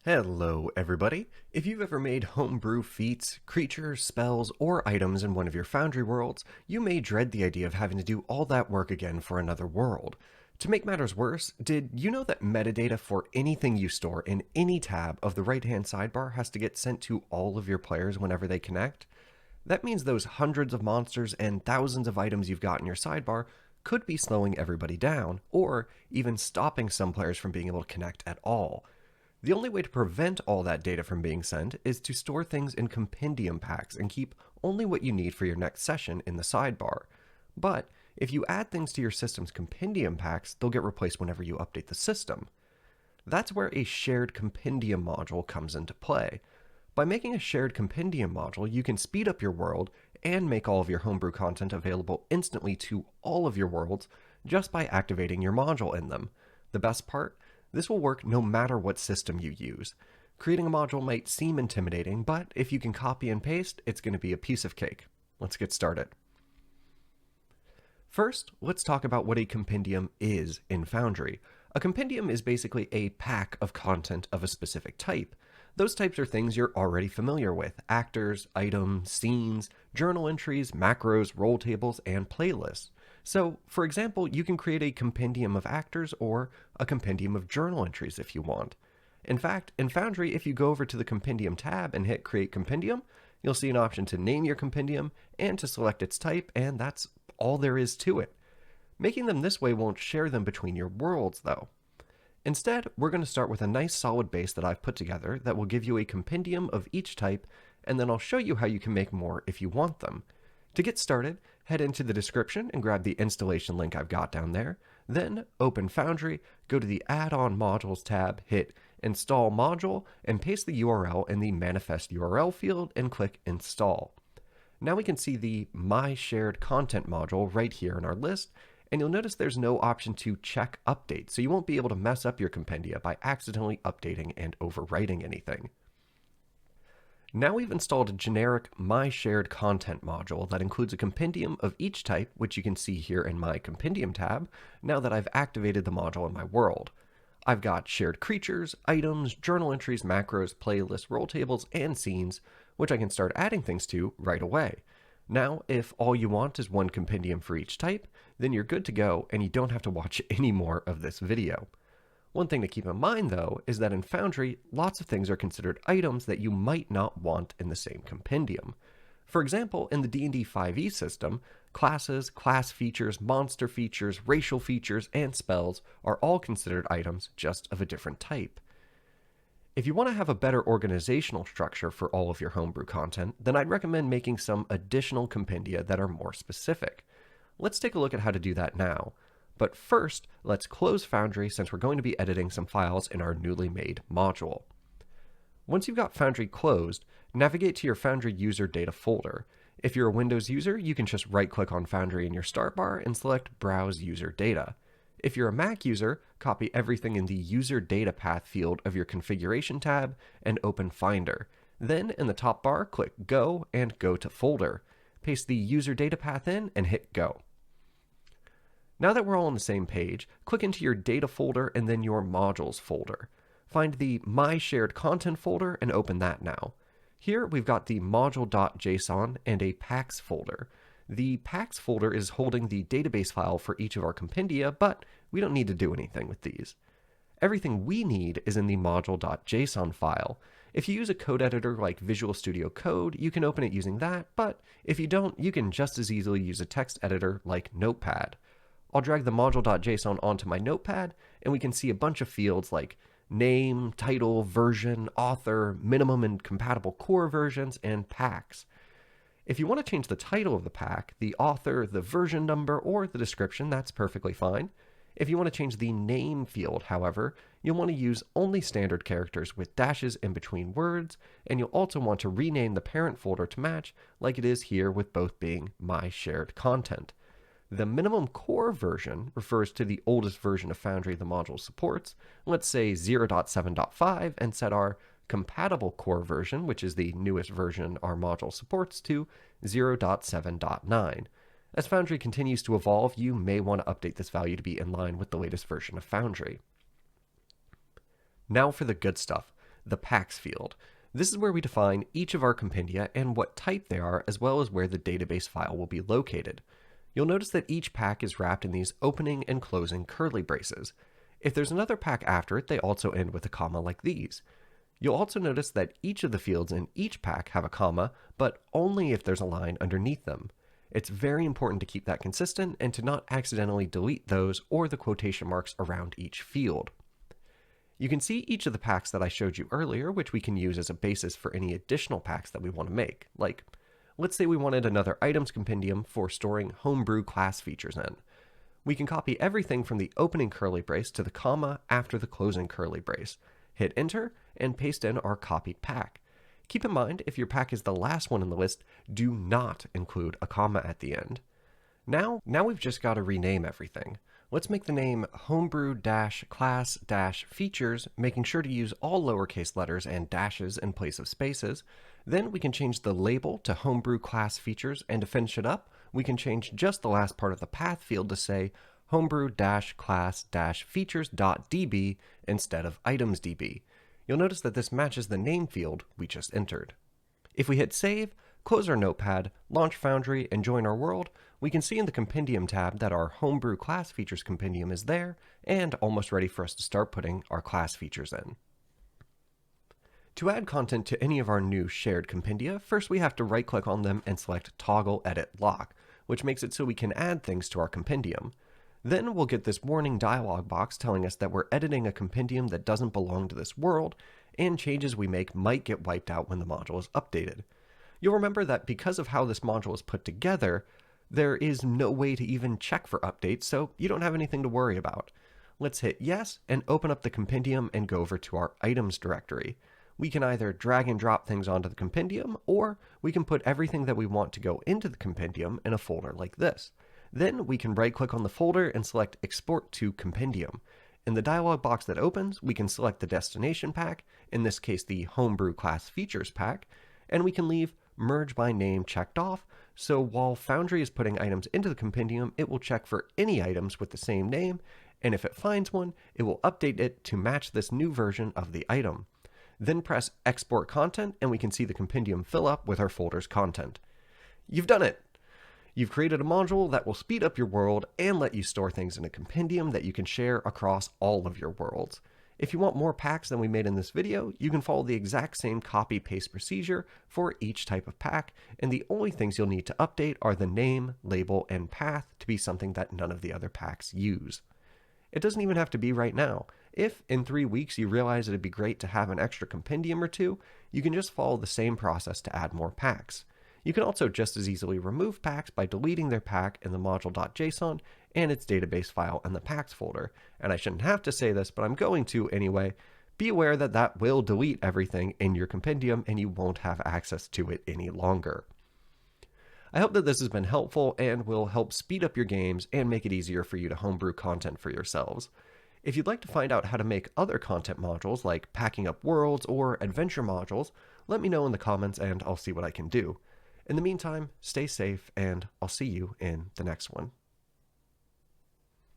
Hello, everybody. If you've ever made homebrew feats, creatures, spells, or items in one of your Foundry worlds, you may dread the idea of having to do all that work again for another world. To make matters worse, did you know that metadata for anything you store in any tab of the right-hand sidebar has to get sent to all of your players whenever they connect? That means those hundreds of monsters and thousands of items you've got in your sidebar could be slowing everybody down, or even stopping some players from being able to connect at all. The only way to prevent all that data from being sent is to store things in compendium packs and keep only what you need for your next session in the sidebar. But if you add things to your system's compendium packs, they'll get replaced whenever you update the system. That's where a shared compendium module comes into play. By making a shared compendium module, you can speed up your world and make all of your homebrew content available instantly to all of your worlds just by activating your module in them. The best part? This will work no matter what system you use. Creating a module might seem intimidating, but if you can copy and paste, it's going to be a piece of cake. Let's get started. First, let's talk about what a compendium is in Foundry. A compendium is basically a pack of content of a specific type. Those types are things you're already familiar with: actors, items, scenes, journal entries, macros, roll tables, and playlists. So, for example, you can create a compendium of actors or a compendium of journal entries if you want. In fact, in Foundry, if you go over to the Compendium tab and hit Create Compendium, you'll see an option to name your compendium and to select its type, and that's all there is to it. Making them this way won't share them between your worlds, though. Instead, we're going to start with a nice solid base that I've put together that will give you a compendium of each type, and then I'll show you how you can make more if you want them. To get started, head into the description and grab the installation link I've got down there. Then open Foundry, go to the Add-on Modules tab, hit Install Module, and paste the URL in the Manifest URL field and click Install. Now we can see the My Shared Content module right here in our list, and you'll notice there's no option to check update, so you won't be able to mess up your compendia by accidentally updating and overwriting anything. Now we've installed a generic My Shared Content module that includes a compendium of each type, which you can see here in my Compendium tab, now that I've activated the module in my world. I've got shared creatures, items, journal entries, macros, playlists, roll tables, and scenes, which I can start adding things to right away. Now, if all you want is one compendium for each type, then you're good to go and you don't have to watch any more of this video. One thing to keep in mind, though, is that in Foundry, lots of things are considered items that you might not want in the same compendium. For example, in the D&D 5e system, classes, class features, monster features, racial features, and spells are all considered items, just of a different type. If you want to have a better organizational structure for all of your homebrew content, then I'd recommend making some additional compendia that are more specific. Let's take a look at how to do that now. But first, let's close Foundry since we're going to be editing some files in our newly made module. Once you've got Foundry closed, navigate to your Foundry user data folder. If you're a Windows user, you can just right-click on Foundry in your start bar and select Browse User Data. If you're a Mac user, copy everything in the User Data Path field of your Configuration tab and open Finder. Then, in the top bar, click Go and go to Folder. Paste the User Data Path in and hit Go. Now that we're all on the same page, click into your Data folder and then your Modules folder. Find the My Shared Content folder and open that now. Here we've got the module.json and a packs folder. The packs folder is holding the database file for each of our compendia, but we don't need to do anything with these. Everything we need is in the module.json file. If you use a code editor like Visual Studio Code, you can open it using that, but if you don't, you can just as easily use a text editor like Notepad. I'll drag the module.json onto my notepad, and we can see a bunch of fields like name, title, version, author, minimum and compatible core versions, and packs. If you want to change the title of the pack, the author, the version number, or the description, that's perfectly fine. If you want to change the name field, however, you'll want to use only standard characters with dashes in between words, and you'll also want to rename the parent folder to match, like it is here with both being My Shared Content. The minimum core version refers to the oldest version of Foundry the module supports, let's say 0.7.5, and set our compatible core version, which is the newest version our module supports, to 0.7.9. As Foundry continues to evolve, you may want to update this value to be in line with the latest version of Foundry. Now for the good stuff. the packs field. This is where we define each of our compendia and what type they are, as well as where the database file will be located. You'll notice that each pack is wrapped in these opening and closing curly braces. If there's another pack after it, they also end with a comma like these. You'll also notice that each of the fields in each pack have a comma, but only if there's a line underneath them. It's very important to keep that consistent and to not accidentally delete those or the quotation marks around each field. You can see each of the packs that I showed you earlier, which we can use as a basis for any additional packs that we want to make. Like, let's say we wanted another items compendium for storing homebrew class features in. We can copy everything from the opening curly brace to the comma after the closing curly brace, hit enter, and paste in our copied pack. Keep in mind, if your pack is the last one in the list, do not include a comma at the end. Now we've just got to rename everything. Let's make the name homebrew-class-features, making sure to use all lowercase letters and dashes in place of spaces. Then we can change the label to homebrew class features, and to finish it up, we can change just the last part of the path field to say homebrew-class-features.db instead of items.db. You'll notice that this matches the name field we just entered. If we hit save, close our notepad, launch Foundry, and join our world, we can see in the Compendium tab that our Homebrew Class Features Compendium is there and almost ready for us to start putting our class features in. To add content to any of our new shared compendia, first we have to right-click on them and select Toggle Edit Lock, which makes it so we can add things to our compendium. Then we'll get this warning dialog box telling us that we're editing a compendium that doesn't belong to this world, and changes we make might get wiped out when the module is updated. You'll remember that because of how this module is put together, there is no way to even check for updates, so you don't have anything to worry about. Let's hit yes and open up the compendium and go over to our items directory. We can either drag and drop things onto the compendium, or we can put everything that we want to go into the compendium in a folder like this. Then we can right-click on the folder and select Export to Compendium. In the dialog box that opens, we can select the destination pack, in this case the Homebrew Class Features pack, and we can leave Merge by Name checked off, so while Foundry is putting items into the compendium, it will check for any items with the same name, and if it finds one, it will update it to match this new version of the item. Then press Export Content, and we can see the compendium fill up with our folder's content. You've done it! You've created a module that will speed up your world and let you store things in a compendium that you can share across all of your worlds. If you want more packs than we made in this video, you can follow the exact same copy-paste procedure for each type of pack, and the only things you'll need to update are the name, label, and path to be something that none of the other packs use. It doesn't even have to be right now. If, in 3 weeks, you realize it'd be great to have an extra compendium or two, you can just follow the same process to add more packs. You can also just as easily remove packs by deleting their pack in the module.json and its database file in the packs folder. And I shouldn't have to say this, but I'm going to anyway. Be aware that that will delete everything in your compendium and you won't have access to it any longer. I hope that this has been helpful and will help speed up your games and make it easier for you to homebrew content for yourselves. If you'd like to find out how to make other content modules like packing up worlds or adventure modules, let me know in the comments and I'll see what I can do. In the meantime, stay safe, and I'll see you in the next one.